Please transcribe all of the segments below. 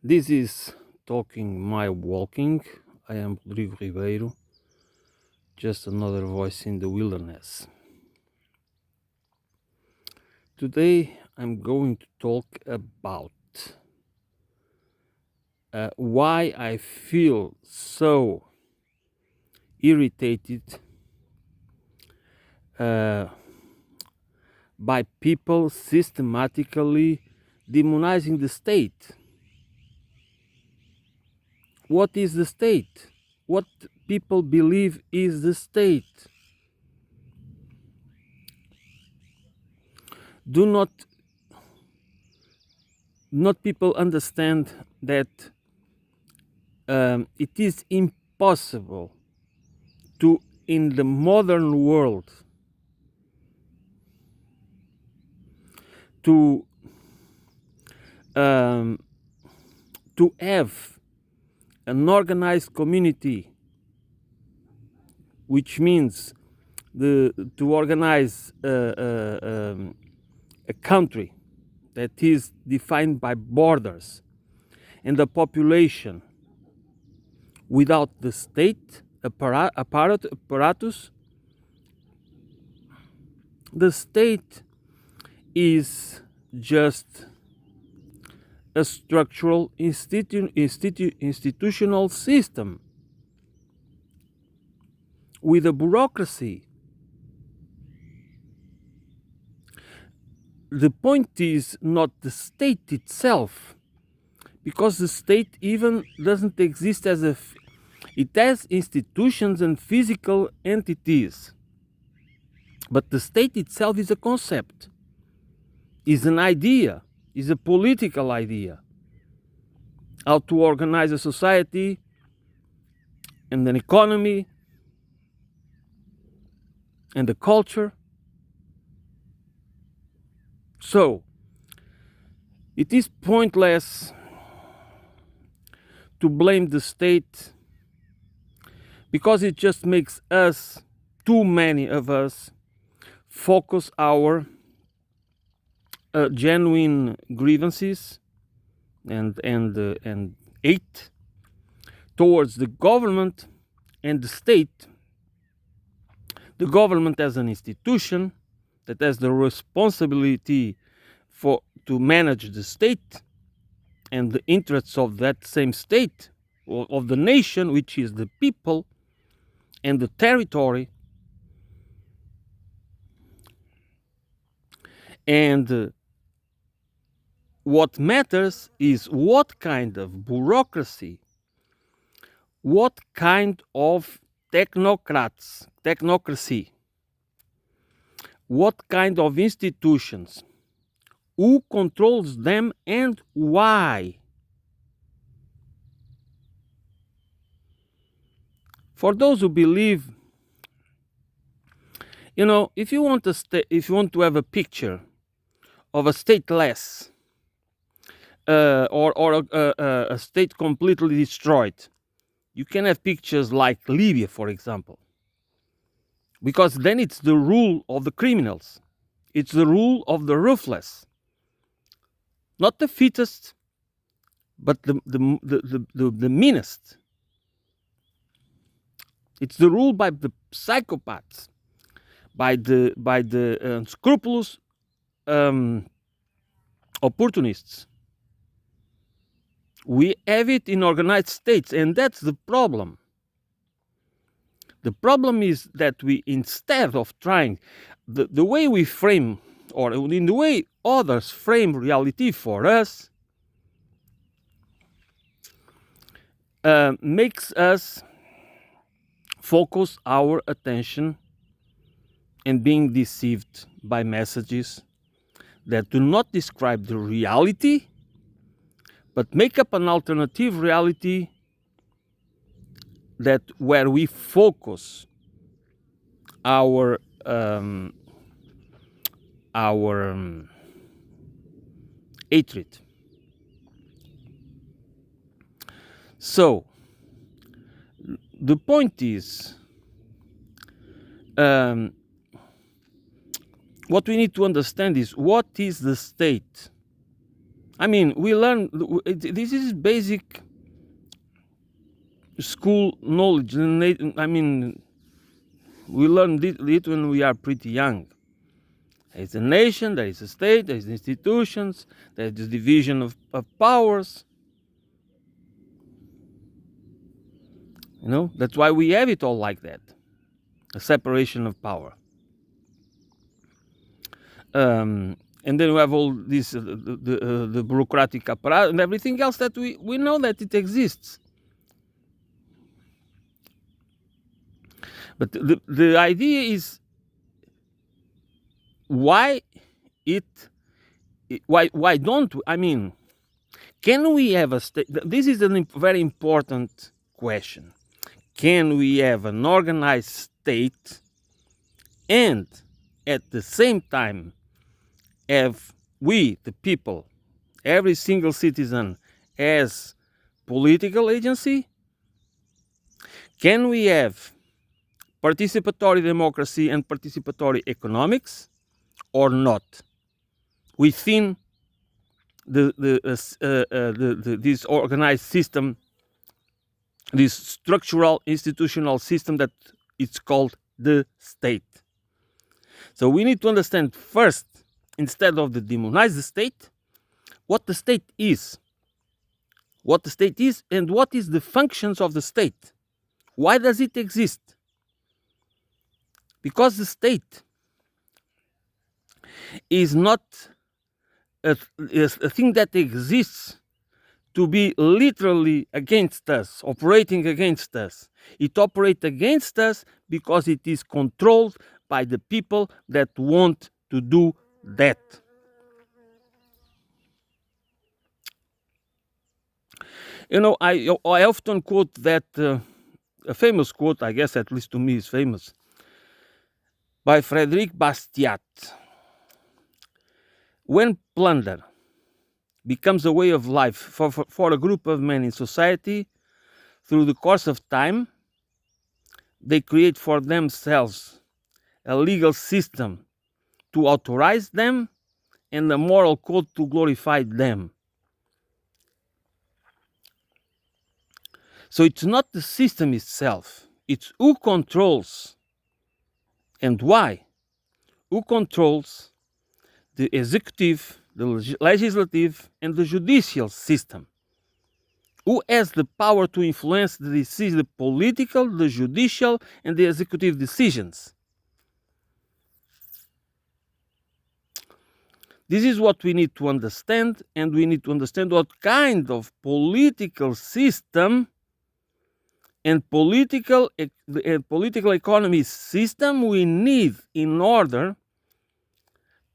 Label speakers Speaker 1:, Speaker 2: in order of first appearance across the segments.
Speaker 1: This is Talking My Walking. I am Rodrigo Ribeiro, just another voice in the wilderness. Today I'm going to talk about why I feel so irritated by people systematically demonizing the state. What is the state? What people believe is the state. Do not people understand that it is impossible to, in the modern world, to have an organized community, which means to organize a country that is defined by borders and the population without the state apparatus. The state is just a structural institutional system with a bureaucracy. The point is not the state itself, because the state even doesn't exist as it has institutions and physical entities, but the state itself is a concept, is an idea, is a political idea. How to organize a society and an economy and a culture. So it is pointless to blame the state, because it just makes us, too many of us, focus our genuine grievances and hate towards the government and the state. The government as an institution that has the responsibility to manage the state and the interests of that same state, or of the nation, which is the people and the territory. And what matters is what kind of bureaucracy, what kind of technocracy, what kind of institutions, who controls them and why. For those who believe, if you want to have a picture of a stateless or a state completely destroyed, you can have pictures like Libya, for example, because then it's the rule of the criminals, it's the rule of the ruthless, not the fittest, but the meanest. It's the rule by the psychopaths, by the unscrupulous opportunists. We have it in organized states, and that's the problem. The problem is that we, instead of trying the way we frame, or in the way others frame reality for us, makes us focus our attention and being deceived by messages that do not describe the reality, but make up an alternative reality that where we focus our hatred. So the point is, what we need to understand is, what is the state? I mean, we learn, this is basic school knowledge. I mean, we learn it when we are pretty young. There is a nation, there is a state, there is institutions, there is the division of powers. You know, that's why we have it all like that, a separation of power. And then we have all this, the bureaucratic apparatus and everything else that we know that it exists. But the idea is why why don't we, I mean, can we have a state? This is a very important question. Can we have an organized state and at the same time have we, the people, every single citizen, as political agency? Can we have participatory democracy and participatory economics or not within this organized system, this structural institutional system that it's called the state? So we need to understand first, instead of the demonize the state, what the state is. What the state is and what is the functions of the state. Why does it exist? Because the state is not a thing that exists to be literally against us, operating against us. It operates against us because it is controlled by the people that want to do that. You know, I often quote that, a famous quote, I guess, at least to me is famous, by Frédéric Bastiat. When plunder becomes a way of life for a group of men in society, through the course of time, they create for themselves a legal system to authorize them and a moral code to glorify them. So it's not the system itself, it's who controls and why. Who controls the executive, the legislative, and the judicial system? Who has the power to influence the political, the judicial, and the executive decisions? This is what we need to understand, and we need to understand what kind of political system and political economy system we need in order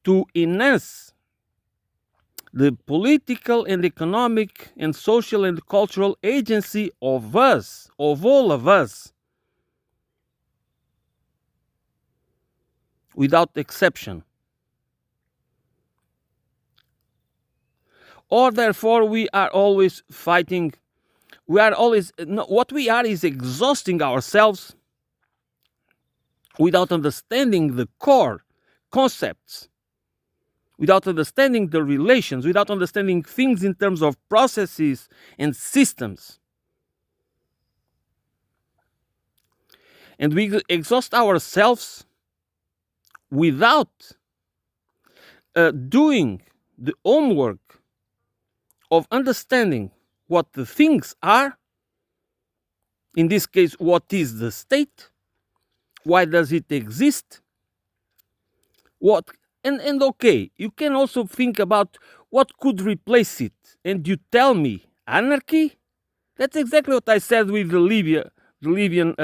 Speaker 1: to enhance the political and economic and social and cultural agency of us, of all of us, without exception. Or therefore we are always fighting, what we are is exhausting ourselves without understanding the core concepts, without understanding the relations, without understanding things in terms of processes and systems. And we exhaust ourselves without doing the homework of understanding what the things are. In this case, what is the state? Why does it exist? And okay, you can also think about what could replace it. And you tell me, anarchy? That's exactly what I said with the Libyan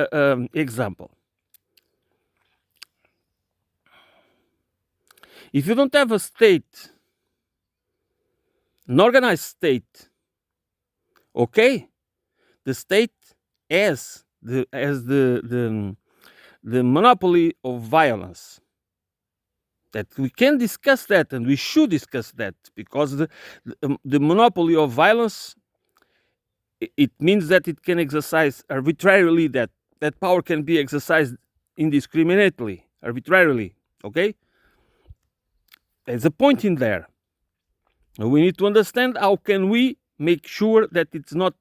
Speaker 1: example. If you don't have a state, an organized state, okay, the state has the monopoly of violence. That we can discuss that, and we should discuss that, because the monopoly of violence, it means that it can exercise arbitrarily, that power can be exercised indiscriminately, arbitrarily, okay? There's a point in there. We need to understand how can we make sure that it's not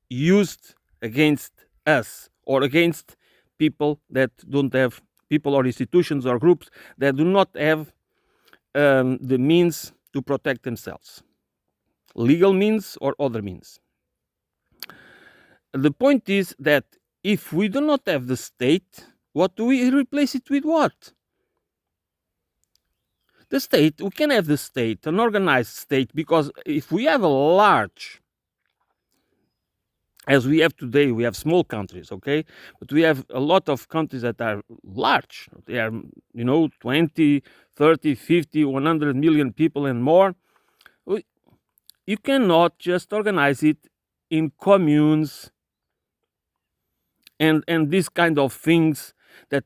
Speaker 1: used against us or against people that don't have people or institutions or groups that do not have the means to protect themselves, legal means or other means. The point is that if we do not have the state, what do we replace it with? What? The state, we can have the state, an organized state, because if we have a large, as we have today, we have small countries, okay? But we have a lot of countries that are large. They are, 20, 30, 50, 100 million people and more. You cannot just organize it in communes and these kind of things that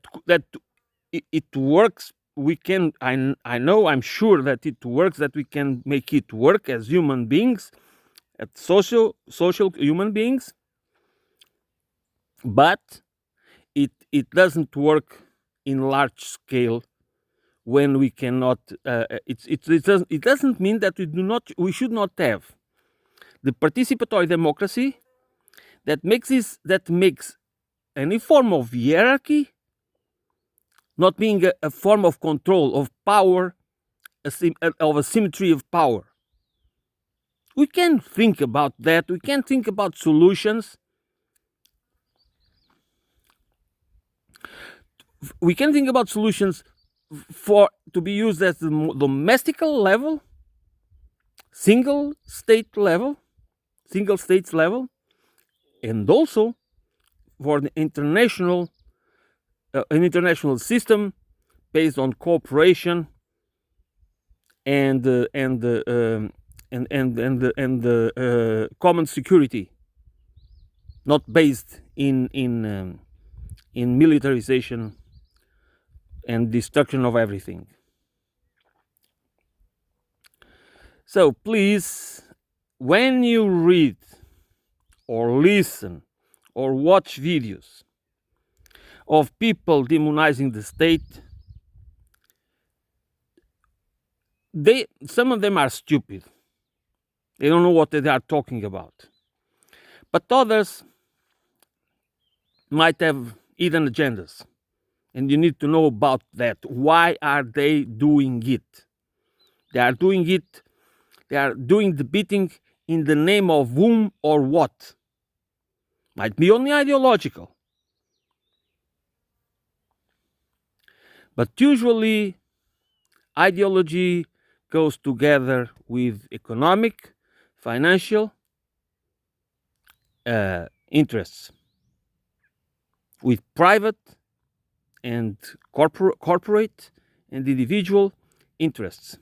Speaker 1: it works. We can, I know, I'm sure that it works, that we can make it work as human beings, as social human beings, but it doesn't work in large scale when we cannot. It doesn't mean that we should not have the participatory democracy that makes any form of hierarchy not being a form of control of power, of a symmetry of power. We can think about that. We can think about solutions. We can think about solutions for to be used at the domestic level, single states level, and also for the international, an international system based on cooperation and common security, not based in militarization and destruction of everything. So please, when you read or listen or watch videos of people demonizing the state, some of them are stupid. They don't know what they are talking about. But others might have hidden agendas. And you need to know about that. Why are they doing it? They are doing it, they are doing the beating in the name of whom or what? Might be only ideological. But usually, ideology goes together with economic, financial interests, with private and corporate and individual interests.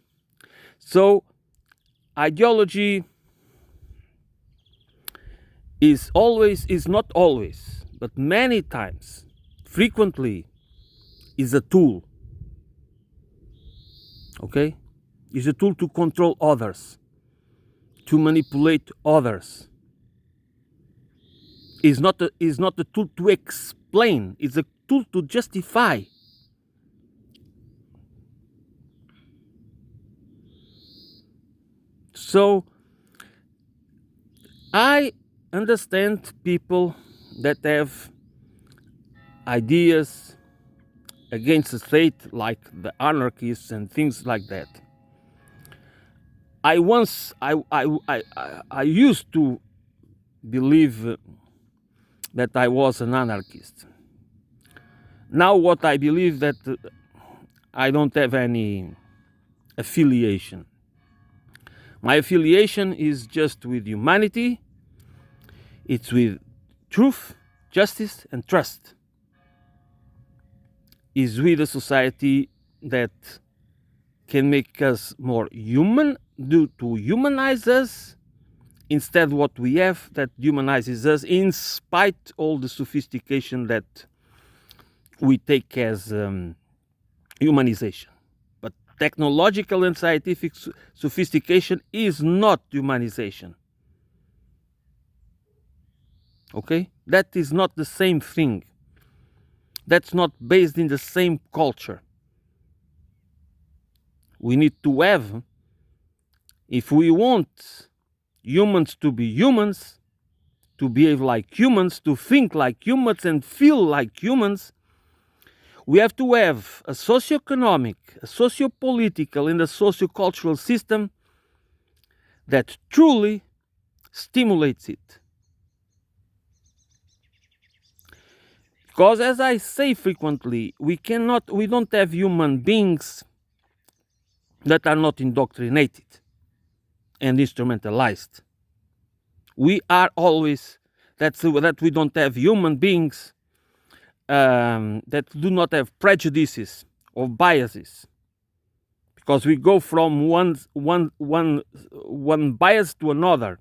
Speaker 1: So ideology is not always, but many times, frequently, is a tool. Okay? Is a tool to control others, to manipulate others. Is not a tool to explain, it's a tool to justify. So I understand people that have ideas against the state, like the anarchists and things like that. I used to believe that I was an anarchist. Now what I believe that I don't have any affiliation. My affiliation is just with humanity. It's with truth, justice, and trust. Is with a society that can make us more human, to humanize us, instead what we have that humanizes us, in spite all the sophistication that we take as humanization. But technological and scientific sophistication is not humanization. Okay? That is not the same thing. That's not based in the same culture. We need to have If we want humans to be humans, to behave like humans, to think like humans, and feel like humans, we have to have a socioeconomic, a sociopolitical, and a sociocultural system that truly stimulates it. Because, as I say frequently, we don't have human beings that are not indoctrinated and instrumentalized. We are always, that we don't have human beings that do not have prejudices or biases, because we go from one bias to another,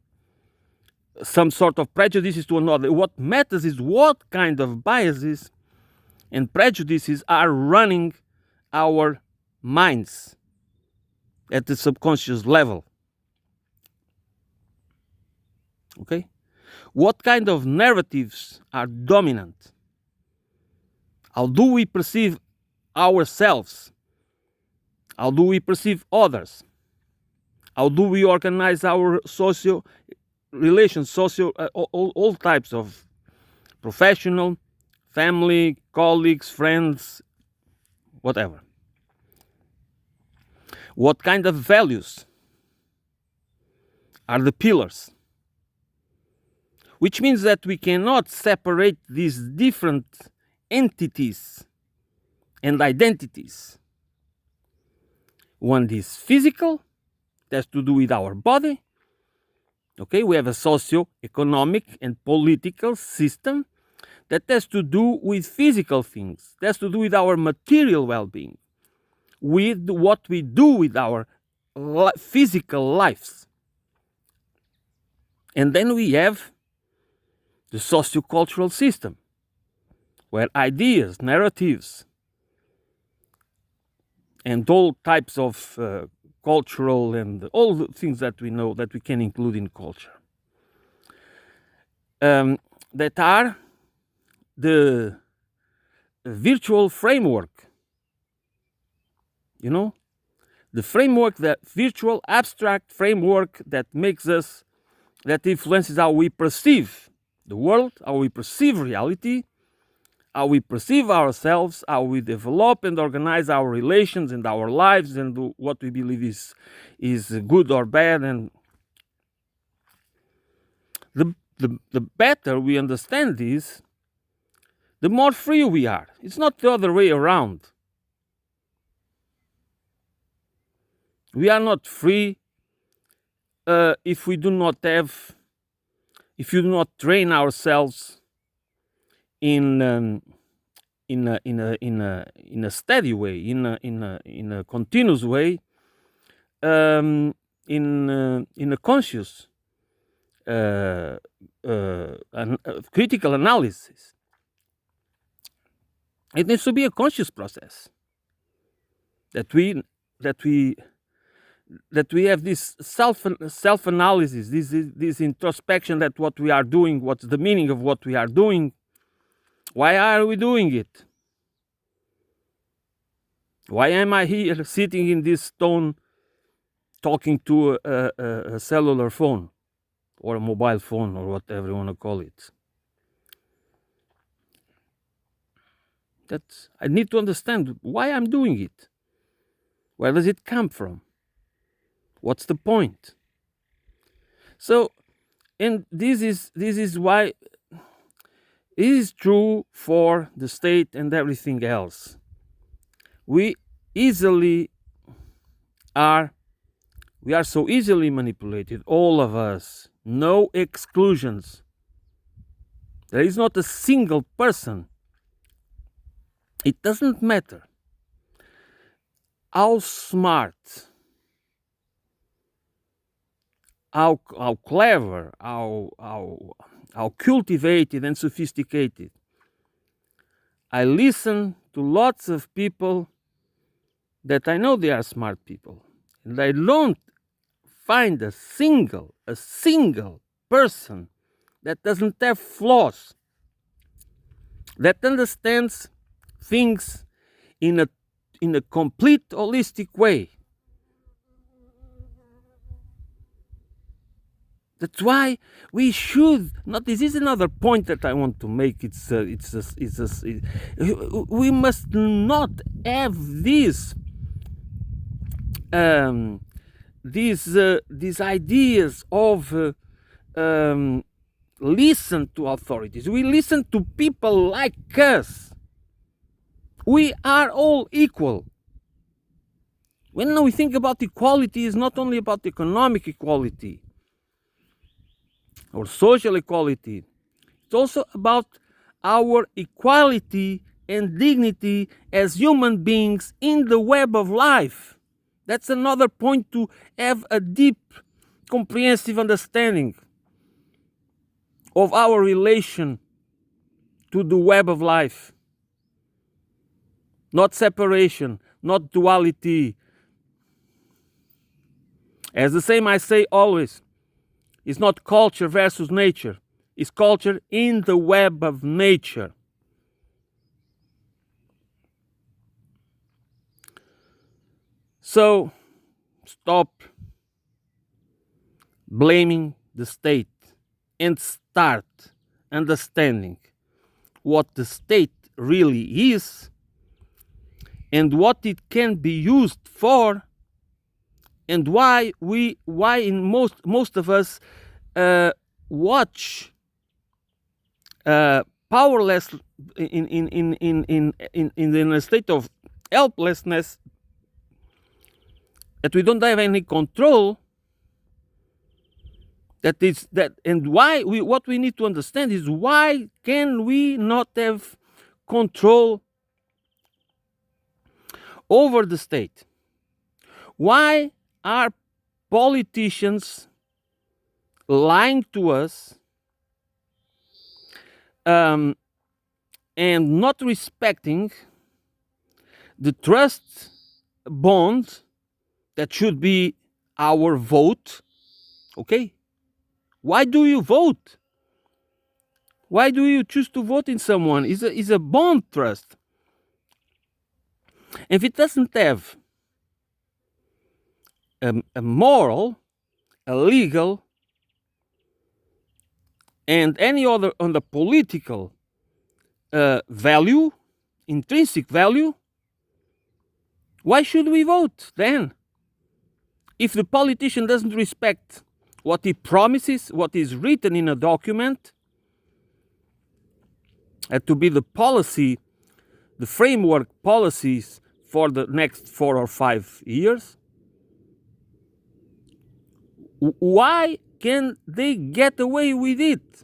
Speaker 1: some sort of prejudices to another. What matters is what kind of biases and prejudices are running our minds at the subconscious level. Okay? What kind of narratives are dominant? How do we perceive ourselves? How do we perceive others? How do we organize our social relations, all types of professional, family, colleagues, friends, whatever? What kind of values are the pillars? Which means that we cannot separate these different entities and identities. One is physical, it has to do with our body. Okay, we have a socio-economic and political system that has to do with physical things, that has to do with our material well-being, with what we do with our physical lives. And then we have the sociocultural system, where ideas, narratives, and all types of cultural and all the things that we know that we can include in culture, that are the virtual framework, the framework, that virtual abstract framework that makes us, that influences how we perceive the world, how we perceive reality, how we perceive ourselves, how we develop and organize our relations and our lives, and what we believe is good or bad. And the better we understand this, the more free we are. It's not the other way around. We are not free if we do not train ourselves in a steady way, in a continuous way, in a conscious critical analysis. It needs to be a conscious process, that we have this self analysis, this introspection, that what we are doing, what's the meaning of what we are doing, why are we doing it, why am I here sitting in this stone talking to a cellular phone or a mobile phone or whatever you want to call it. I need to understand why I'm doing it. Where does it come from? What's the point? So, and this is why it is true for the state and everything else. We are so easily manipulated, all of us, no exclusions. There is not a single person. It doesn't matter how smart, how clever, how cultivated and sophisticated. I listen to lots of people that I know they are smart people, and I don't find a single person that doesn't have flaws, that understands things in a complete holistic way. That's why we should not. This is another point that I want to make. We must not have um, these ideas of listen to authorities. We listen to people like us. We are all equal. When we think about equality, it's not only about economic equality or social equality. It's also about our equality and dignity as human beings in the web of life. That's another point to have a deep, comprehensive understanding of our relation to the web of life. Not separation, not duality. As the same I say always, it's not culture versus nature. It's culture in the web of nature. So, stop blaming the state and start understanding what the state really is and what it can be used for, and why in most of us watch powerless in a state of helplessness, that we don't have any control. And why what we need to understand is, why can we not have control over the state? Why are politicians lying to us and not respecting the trust bond that should be our vote? Okay? Why do you vote? Why do you choose to vote in someone? Is a bond trust. If it doesn't have a moral, a legal, and any other on the political value, intrinsic value, why should we vote then? If the politician doesn't respect what he promises, what is written in a document, to be the policy, the framework policies for the next 4 or 5 years, why can they get away with it?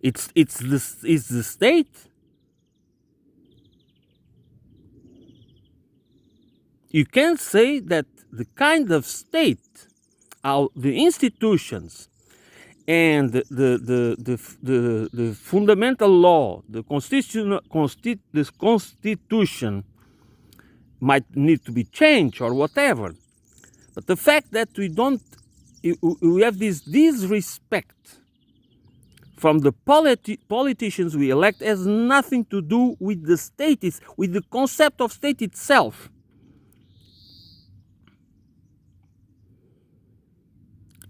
Speaker 1: It's the state. You can say that the kind of state, the institutions, and the fundamental law, the constitution might need to be changed or whatever. But the fact that we have this disrespect from the politicians we elect has nothing to do with the state, it's with the concept of state itself.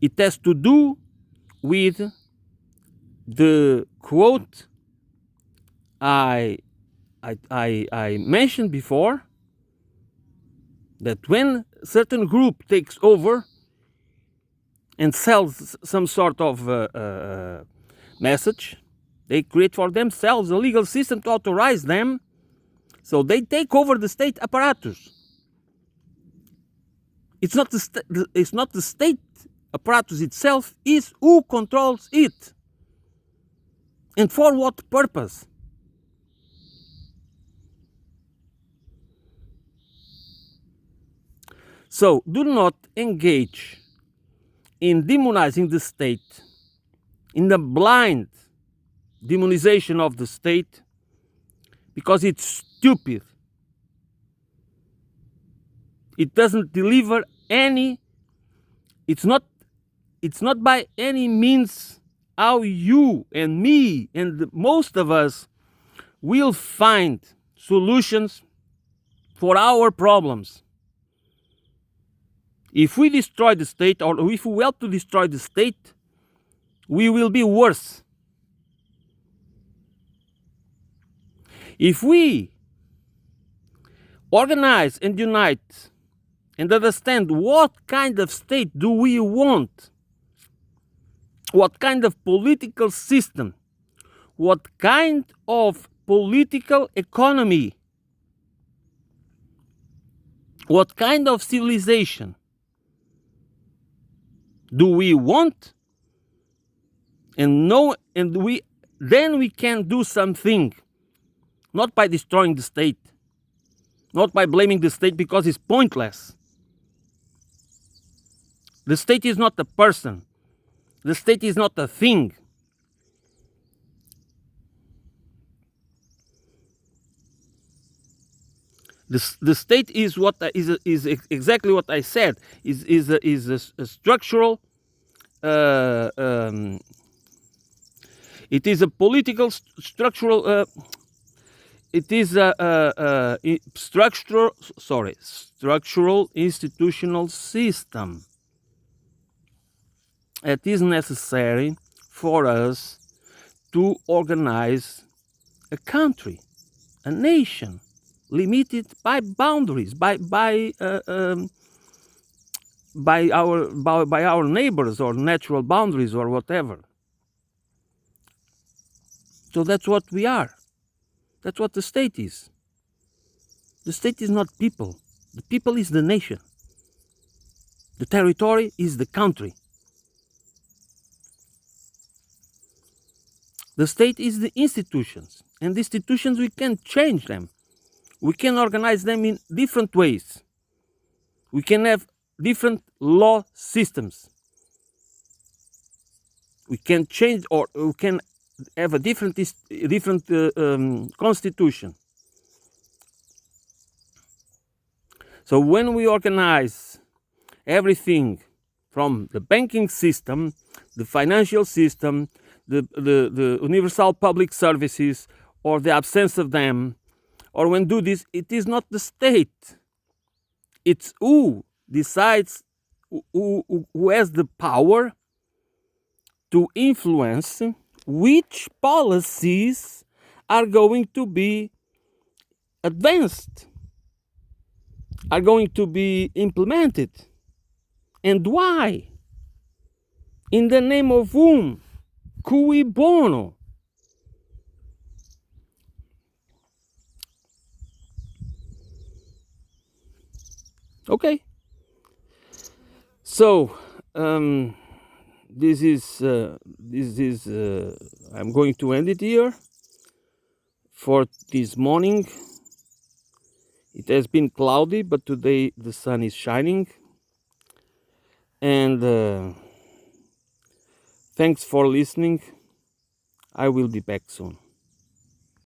Speaker 1: It has to do with the quote I mentioned before, that when a certain group takes over and sells some sort of message, they create for themselves a legal system to authorize them, so they take over the state apparatus. It's not the state apparatus itself, is who controls it. And for what purpose? So do not engage in demonizing the state, in the blind demonization of the state, because it's stupid. It doesn't deliver any, it's not by any means how you and me and most of us will find solutions for our problems. If we destroy the state, or if we help to destroy the state, we will be worse. If we organize and unite and understand what kind of state do we want, what kind of political system, what kind of political economy, what kind of civilization do we want, and then we can do something, not by destroying the state, not by blaming the state because it's pointless. The state is not a person. The state is not a thing. The state is is exactly what I said. Is a structural. It is a political structural. It is a structural institutional system. It is necessary for us to organize a country, a nation, limited by boundaries, by our neighbors or natural boundaries or whatever. So that's what we are. That's what the state is. The state is not people. The people is the nation. The territory is the country. The state is the institutions. And the institutions, we can change them. We can organize them in different ways. We can have different law systems. We can change, or we can have a different constitution. So when we organize everything from the banking system, the financial system, the universal public services, or the absence of them, or when do this, it is not the state. It's who decides, who has the power to influence which policies are going to be advanced, are going to be implemented, and why. In the name of whom? Cui bono? Okay. So this is I'm going to end it here for this morning. It has been cloudy, but today the sun is shining. And thanks for listening. I will be back soon.